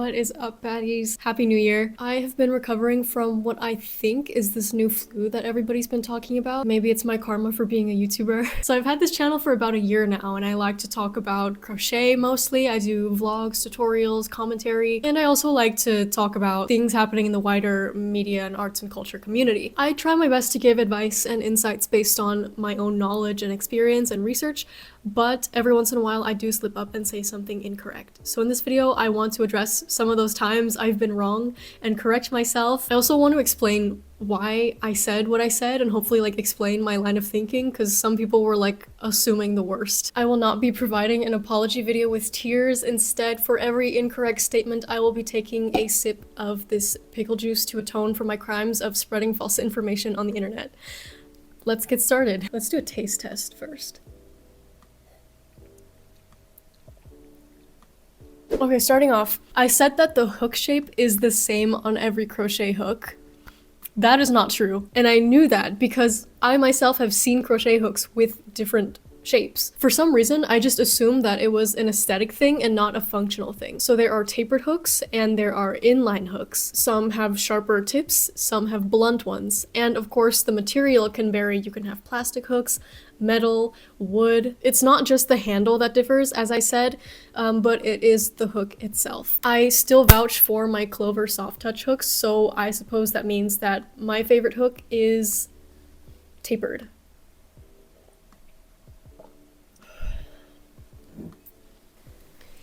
What is up, baddies? Happy New Year. I have been recovering from what I think is this new flu that everybody's been talking about. Maybe it's my karma for being a YouTuber. So I've had this channel for about a year now, and I like to talk about crochet mostly. I do vlogs, tutorials, commentary, and I also like to talk about things happening in the wider media and arts and culture community. I try my best to give advice and insights based on my own knowledge and experience and research, but every once in a while I do slip up and say something incorrect. So in this video, I want to address some of those times I've been wrong and correct myself. I also want to explain why I said what I said and hopefully explain my line of thinking, because some people were assuming the worst. I will not be providing an apology video with tears. Instead, for every incorrect statement, I will be taking a sip of this pickle juice to atone for my crimes of spreading false information on the internet. Let's get started. Let's do a taste test first. Okay, starting off, I said that the hook shape is the same on every crochet hook. That is not true, and I knew that because I myself have seen crochet hooks with different shapes. For some reason, I just assumed that it was an aesthetic thing and not a functional thing. So there are tapered hooks and there are inline hooks. Some have sharper tips, some have blunt ones. And of course, the material can vary. You can have plastic hooks, metal, wood. It's not just the handle that differs, as I said, but it is the hook itself. I still vouch for my Clover soft touch hooks, so I suppose that means that my favorite hook is tapered.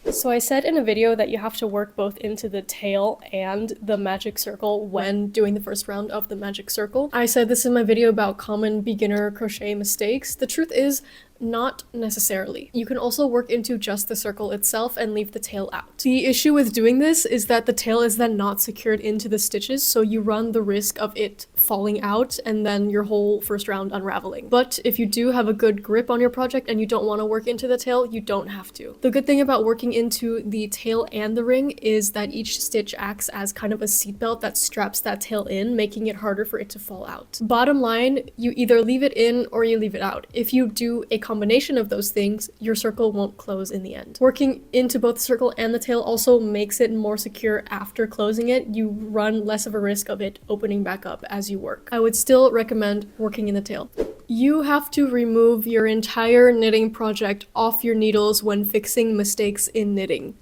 So I said in a video that you have to work both into the tail and the magic circle when doing the first round of the magic circle. I said this in my video about common beginner crochet mistakes. The truth is, not necessarily. You can also work into just the circle itself and leave the tail out. The issue with doing this is that the tail is then not secured into the stitches, so you run the risk of it falling out and then your whole first round unraveling. But if you do have a good grip on your project and you don't want to work into the tail, you don't have to. The good thing about working into the tail and the ring is that each stitch acts as kind of a seatbelt that straps that tail in, making it harder for it to fall out. Bottom line, you either leave it in or you leave it out. If you do a combination of those things, your circle won't close in the end. Working into both the circle and the tail also makes it more secure after closing it. You run less of a risk of it opening back up as you work. I would still recommend working in the tail. You have to remove your entire knitting project off your needles when fixing mistakes in knitting.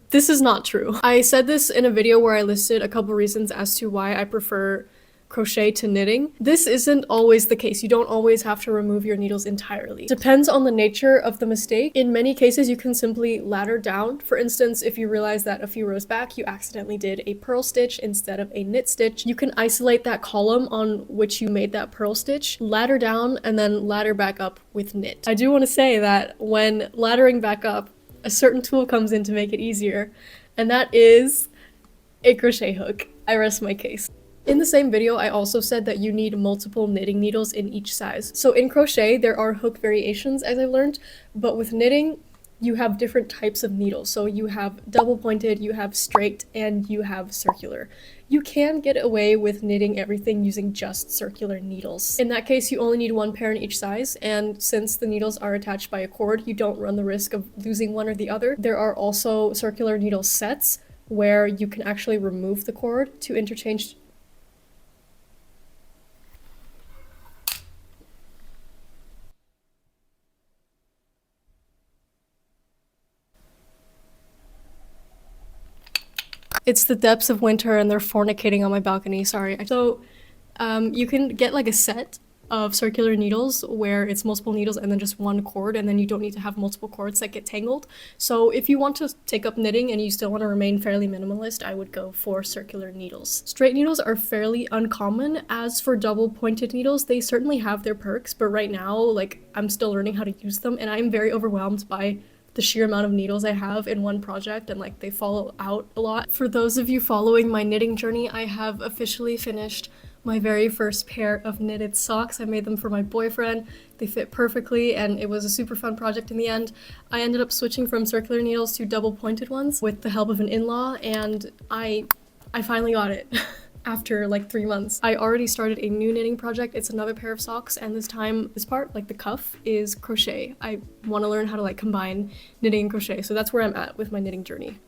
This is not true. I said this in a video where I listed a couple reasons as to why I prefer crochet to knitting. This isn't always the case. You don't always have to remove your needles entirely. Depends on the nature of the mistake. In many cases, you can simply ladder down. For instance, if you realize that a few rows back, you accidentally did a purl stitch instead of a knit stitch, you can isolate that column on which you made that purl stitch, ladder down, and then ladder back up with knit. I do want to say that when laddering back up, a certain tool comes in to make it easier, and that is a crochet hook. I rest my case. In the same video, I also said that you need multiple knitting needles in each size. So in crochet, there are hook variations, as I've learned, but with knitting, you have different types of needles. So you have double pointed, you have straight, and you have circular. You can get away with knitting everything using just circular needles. In that case, you only need one pair in each size, and since the needles are attached by a cord, you don't run the risk of losing one or the other. There are also circular needle sets where you can actually remove the cord to interchange. It's the depths of winter and they're fornicating on my balcony, sorry. So you can get a set of circular needles where it's multiple needles and then just one cord, and then you don't need to have multiple cords that get tangled. So if you want to take up knitting and you still want to remain fairly minimalist, I would go for circular needles. Straight needles are fairly uncommon. As for double pointed needles, they certainly have their perks, but right now, I'm still learning how to use them, and I'm very overwhelmed by the sheer amount of needles I have in one project, and they fall out a lot. For those of you following my knitting journey, I have officially finished my very first pair of knitted socks. I made them for my boyfriend. They fit perfectly and it was a super fun project in the end. I ended up switching from circular needles to double pointed ones with the help of an in-law, and I finally got it. After 3 months. I already started a new knitting project. It's another pair of socks, and this time, this part, the cuff, is crochet. I want to learn how to combine knitting and crochet, so that's where I'm at with my knitting journey.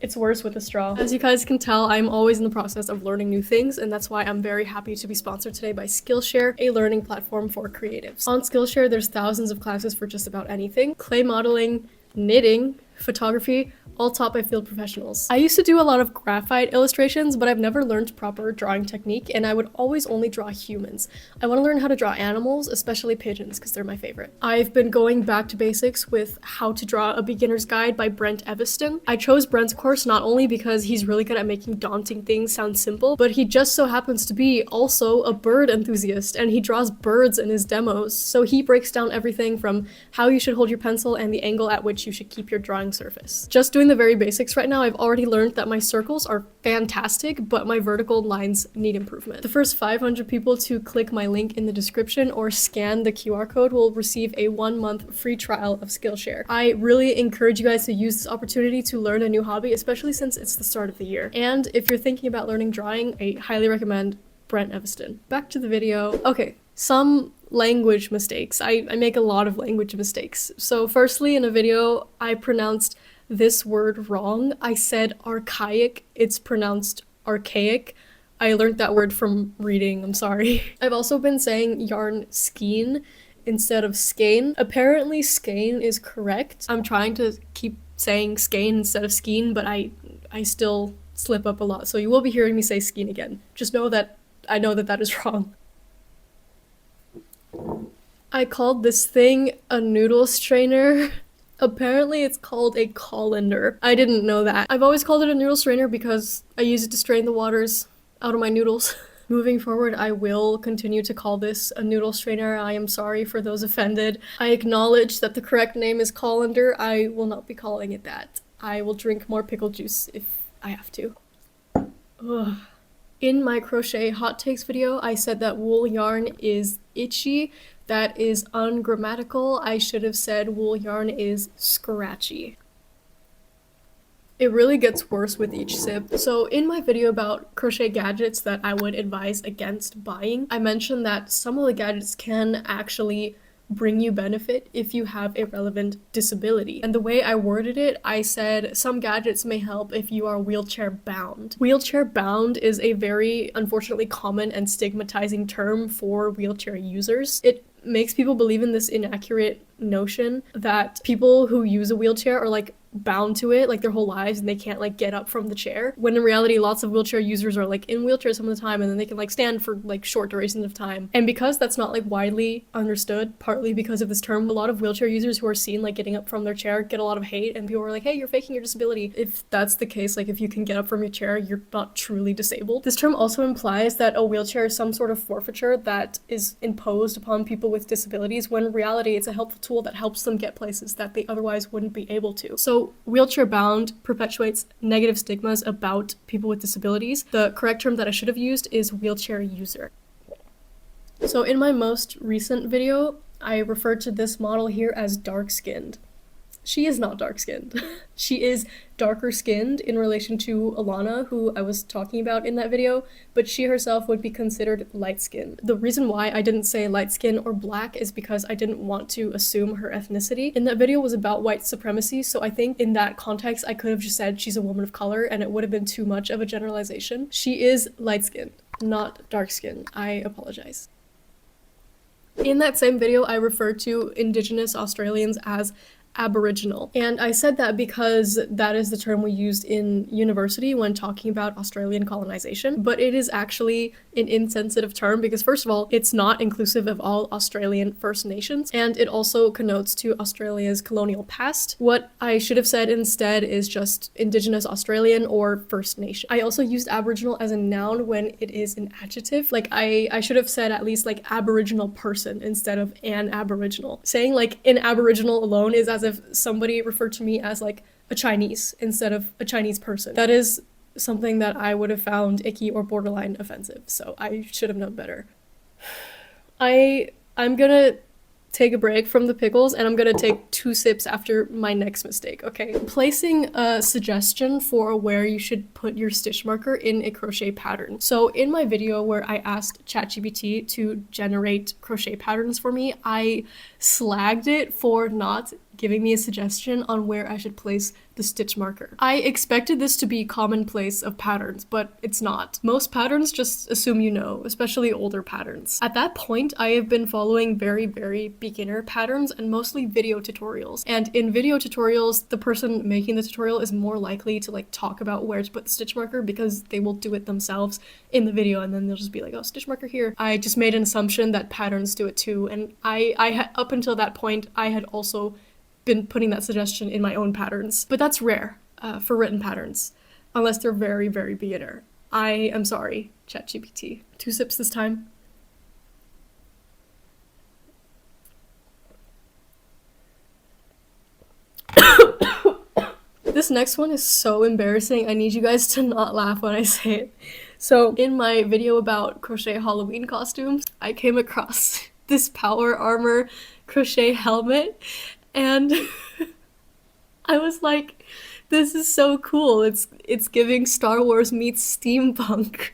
It's worse with a straw. As you guys can tell, I'm always in the process of learning new things, and that's why I'm very happy to be sponsored today by Skillshare, a learning platform for creatives. On Skillshare, there's thousands of classes for just about anything: clay modeling, knitting, photography, all taught by field professionals. I used to do a lot of graphite illustrations, but I've never learned proper drawing technique, and I would always only draw humans. I want to learn how to draw animals, especially pigeons, because they're my favorite. I've been going back to basics with How to Draw a Beginner's Guide by Brent Eviston. I chose Brent's course not only because he's really good at making daunting things sound simple, but he just so happens to be also a bird enthusiast, and he draws birds in his demos. So he breaks down everything from how you should hold your pencil and the angle at which you should keep your drawing surface. Just doing the very basics right now, I've already learned that my circles are fantastic, but my vertical lines need improvement. The first 500 people to click my link in the description or scan the QR code will receive a 1-month free trial of Skillshare. I really encourage you guys to use this opportunity to learn a new hobby, especially since it's the start of the year. And if you're thinking about learning drawing, I highly recommend Brent Eviston. Back to the video. Okay, some language mistakes. I make a lot of language mistakes. So firstly, in a video, I pronounced this word wrong. I said archaic. It's pronounced archaic. I learned that word from reading, I'm sorry. I've also been saying yarn skein instead of skein. Apparently skein is correct. I'm trying to keep saying skein instead of skein, but I still slip up a lot. So you will be hearing me say skein again. Just know that I know that that is wrong. I called this thing a noodle strainer. Apparently it's called a colander. I didn't know that. I've always called it a noodle strainer because I use it to strain the waters out of my noodles. Moving forward, I will continue to call this a noodle strainer. I am sorry for those offended. I acknowledge that the correct name is colander. I will not be calling it that. I will drink more pickle juice if I have to. Ugh. In my crochet hot takes video, I said that wool yarn is itchy. That is ungrammatical. I should have said wool yarn is scratchy. It really gets worse with each sip. So in my video about crochet gadgets that I would advise against buying, I mentioned that some of the gadgets can actually bring you benefit if you have a relevant disability. And the way I worded it, I said some gadgets may help if you are wheelchair bound. Wheelchair bound is a very unfortunately common and stigmatizing term for wheelchair users. It makes people believe in this inaccurate notion that people who use a wheelchair are like bound to it like their whole lives and they can't like get up from the chair, when in reality lots of wheelchair users are like in wheelchairs some of the time and then they can like stand for like short durations of time. And because that's not like widely understood, partly because of this term, a lot of wheelchair users who are seen like getting up from their chair get a lot of hate, and people are like, hey, you're faking your disability. If that's the case, like if you can get up from your chair, you're not truly disabled. This term also implies that a wheelchair is some sort of forfeiture that is imposed upon people with disabilities, when in reality it's a helpful tool that helps them get places that they otherwise wouldn't be able to. So wheelchair bound perpetuates negative stigmas about people with disabilities. The correct term that I should have used is wheelchair user. So in my most recent video, I referred to this model here as dark-skinned. She is not dark-skinned. She is darker-skinned in relation to Alana, who I was talking about in that video, but she herself would be considered light-skinned. The reason why I didn't say light-skin or black is because I didn't want to assume her ethnicity. In that video was about white supremacy, so I think in that context I could have just said she's a woman of color and it would have been too much of a generalization. She is light-skinned, not dark-skinned. I apologize. In that same video, I referred to Indigenous Australians as Aboriginal. And I said that because that is the term we used in university when talking about Australian colonization, but it is actually an insensitive term because first of all, it's not inclusive of all Australian First Nations, and it also connotes to Australia's colonial past. What I should have said instead is just Indigenous Australian or First Nation. I also used Aboriginal as a noun when it is an adjective. Like I should have said at least like Aboriginal person instead of an Aboriginal. Saying like an Aboriginal alone is as if somebody referred to me as like a Chinese instead of a Chinese person. That is something that I would have found icky or borderline offensive, so I should have known better. I'm gonna take a break from the pickles and I'm gonna take 2 sips after my next mistake, okay? Placing a suggestion for where you should put your stitch marker in a crochet pattern. So in my video where I asked ChatGPT to generate crochet patterns for me, I slagged it for not giving me a suggestion on where I should place the stitch marker. I expected this to be commonplace of patterns, but it's not. Most patterns just assume you know, especially older patterns. At that point, I have been following very, very beginner patterns and mostly video tutorials. And in video tutorials, the person making the tutorial is more likely to like talk about where to put the stitch marker because they will do it themselves in the video, and then they'll just be like, oh, stitch marker here. I just made an assumption that patterns do it too, and up until that point, I had also been putting that suggestion in my own patterns. But that's rare for written patterns, unless they're very, very beginner. I am sorry, ChatGPT. 2 sips this time. This next one is so embarrassing. I need you guys to not laugh when I say it. So in my video about crochet Halloween costumes, I came across this power armor crochet helmet, and I was like, this is so cool. It's giving Star Wars meets steampunk.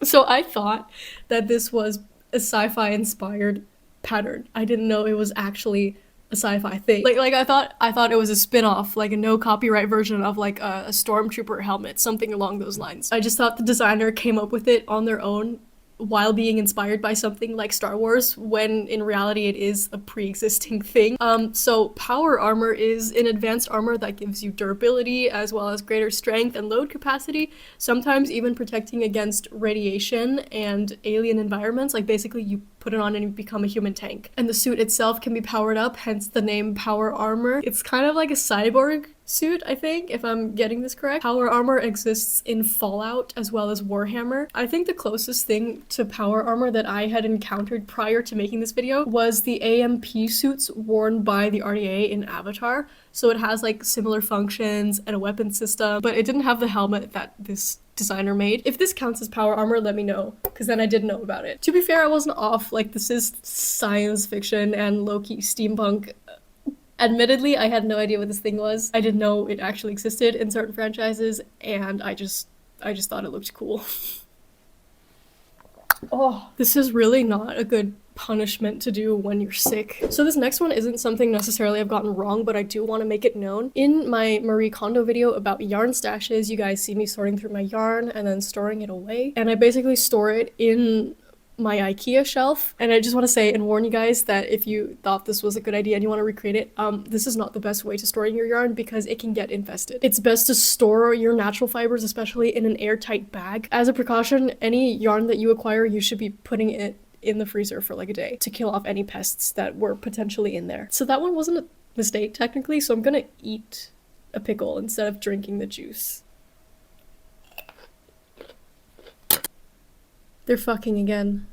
So I thought that this was a sci-fi inspired pattern. I didn't know it was actually a sci-fi thing. Like I thought it was a spin-off, like a no copyright version of like a stormtrooper helmet, something along those lines. I just thought the designer came up with it on their own while being inspired by something like Star Wars, when in reality it is a pre-existing thing. So power armor is an advanced armor that gives you durability as well as greater strength and load capacity, sometimes even protecting against radiation and alien environments. Like basically you put it on and you become a human tank. And the suit itself can be powered up, hence the name power armor. It's kind of like a cyborg suit, I think, if I'm getting this correct. Power armor exists in Fallout as well as Warhammer. I think the closest thing to power armor that I had encountered prior to making this video was the AMP suits worn by the RDA in Avatar. So it has like similar functions and a weapon system, but it didn't have the helmet that this designer made. If this counts as power armor, let me know, because then I did know about it. To be fair, I wasn't off. Like, this is science fiction and low-key steampunk. Admittedly, I had no idea what this thing was. I didn't know it actually existed in certain franchises, and I just thought it looked cool. Oh, this is really not a good punishment to do when you're sick. So this next one isn't something necessarily I've gotten wrong, but I do want to make it known. In my Marie Kondo video about yarn stashes, you guys see me sorting through my yarn and then storing it away. And I basically store it in my IKEA shelf. And I just want to say and warn you guys that if you thought this was a good idea and you want to recreate it, this is not the best way to storing your yarn because it can get infested. It's best to store your natural fibers, especially in an airtight bag. As a precaution, any yarn that you acquire, you should be putting it in the freezer for like a day to kill off any pests that were potentially in there. So that one wasn't a mistake technically, so I'm gonna eat a pickle instead of drinking the juice. They're fucking again.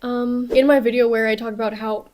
In my video where I talk about how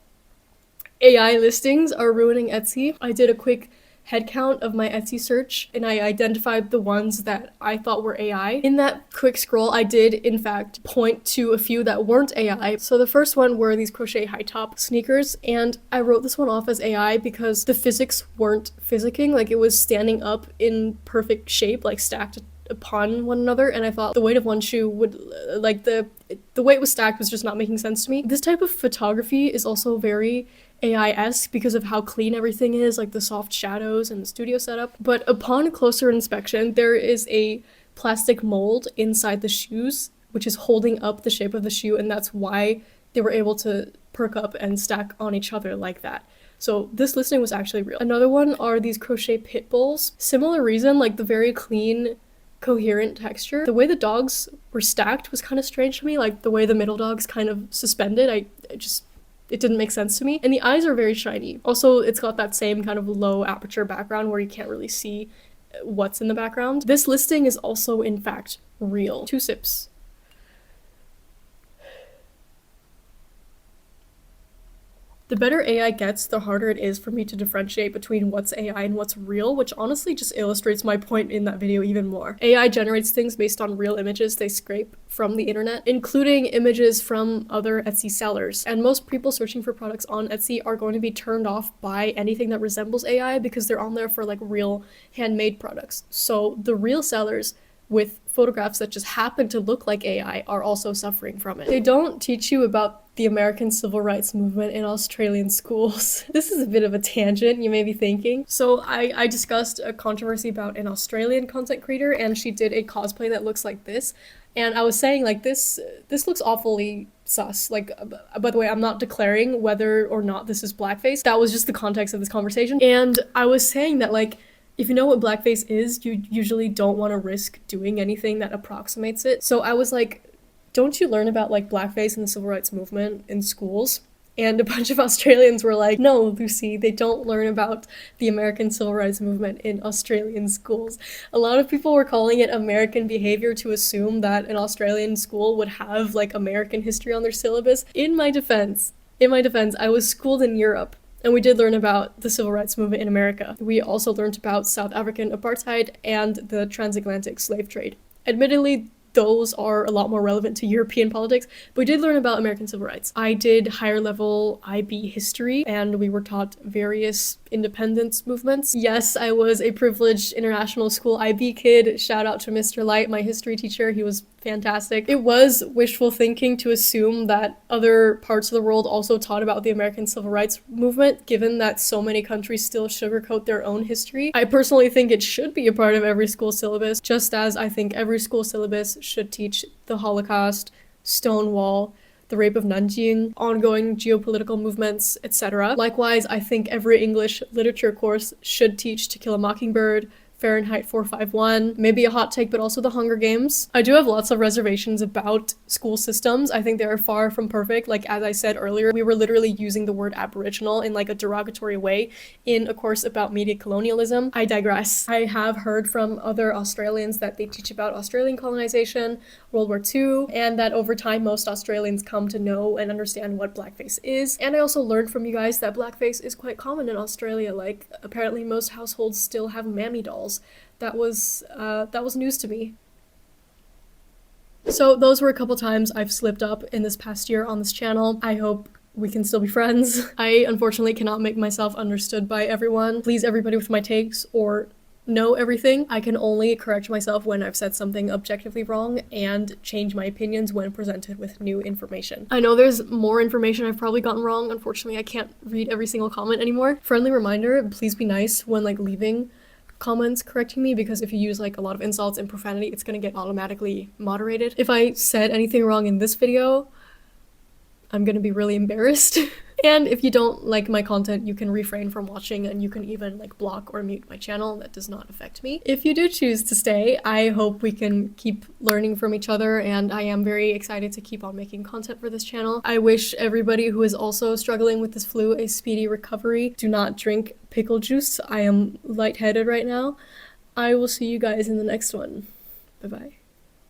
AI listings are ruining Etsy, I did a quick head count of my Etsy search and I identified the ones that I thought were AI. In that quick scroll, I did in fact point to a few that weren't AI. So the first one were these crochet high top sneakers, and I wrote this one off as AI because the physics weren't physicking, like it was standing up in perfect shape, like stacked upon one another, and I thought the weight of one shoe would, like the way it was stacked was just not making sense to me. This type of photography is also very AI-esque because of how clean everything is, like the soft shadows and the studio setup. But upon closer inspection, there is a plastic mold inside the shoes, which is holding up the shape of the shoe, and that's why they were able to perk up and stack on each other like that. So this listing was actually real. Another one are these crochet pit bulls. Similar reason, like the very clean, coherent texture. The way the dogs were stacked was kind of strange to me, like the way the middle dog's kind of suspended. It didn't make sense to me. And the eyes are very shiny. Also, it's got that same kind of low aperture background where you can't really see what's in the background. This listing is also, in fact, real. 2 sips. The better AI gets, the harder it is for me to differentiate between what's AI and what's real, which honestly just illustrates my point in that video even more. AI generates things based on real images they scrape from the internet, including images from other Etsy sellers. And most people searching for products on Etsy are going to be turned off by anything that resembles AI because they're on there for like real handmade products. So the real sellers with photographs that just happen to look like AI are also suffering from it. They don't teach you about the American civil rights movement in Australian schools. This is a bit of a tangent, you may be thinking. So I discussed a controversy about an Australian content creator, and she did a cosplay that looks like this. And I was saying, like, this looks awfully sus. Like, by the way, I'm not declaring whether or not this is blackface. That was just the context of this conversation. And I was saying that, like, if you know what blackface is, you usually don't want to risk doing anything that approximates it. So I was like, don't you learn about, like, blackface and the civil rights movement in schools? And a bunch of Australians were like, no, Lucy, they don't learn about the American civil rights movement in Australian schools. A lot of people were calling it American behavior to assume that an Australian school would have, like, American history on their syllabus. In my defense, I was schooled in Europe, and we did learn about the civil rights movement in America. We also learned about South African apartheid and the transatlantic slave trade. Admittedly, those are a lot more relevant to European politics, but we did learn about American civil rights. I did higher level IB history, and we were taught various independence movements. Yes, I was a privileged international school IB kid. Shout out to Mr. Light, my history teacher. He was fantastic. It was wishful thinking to assume that other parts of the world also taught about the American civil rights movement, given that so many countries still sugarcoat their own history. I personally think it should be a part of every school syllabus, just as I think every school syllabus should teach the Holocaust, Stonewall, the rape of Nanjing, ongoing geopolitical movements, etc. Likewise, I think every English literature course should teach To Kill a Mockingbird, Fahrenheit 451, maybe a hot take, but also the Hunger Games. I do have lots of reservations about school systems. I think they are far from perfect. Like, as I said earlier, we were literally using the word Aboriginal in, like, a derogatory way in a course about media colonialism. I digress. I have heard from other Australians that they teach about Australian colonization, World War II, and that over time most Australians come to know and understand what blackface is. And I also learned from you guys that blackface is quite common in Australia. Like, apparently most households still have mammy dolls. That was news to me. So those were a couple times I've slipped up in this past year on this channel. I hope we can still be friends. I unfortunately cannot make myself understood by everyone. Please everybody with my takes or know everything. I can only correct myself when I've said something objectively wrong and change my opinions when presented with new information. I know there's more information I've probably gotten wrong. Unfortunately, I can't read every single comment anymore. Friendly reminder, please be nice when, like, leaving comments correcting me, because if you use, like, a lot of insults and profanity, it's gonna get automatically moderated. If I said anything wrong in this video, I'm gonna be really embarrassed. And if you don't like my content, you can refrain from watching, and you can even, like, block or mute my channel. That does not affect me. If you do choose to stay, I hope we can keep learning from each other, and I am very excited to keep on making content for this channel. I wish everybody who is also struggling with this flu a speedy recovery. Do not drink pickle juice. I am lightheaded right now. I will see you guys in the next one. Bye-bye.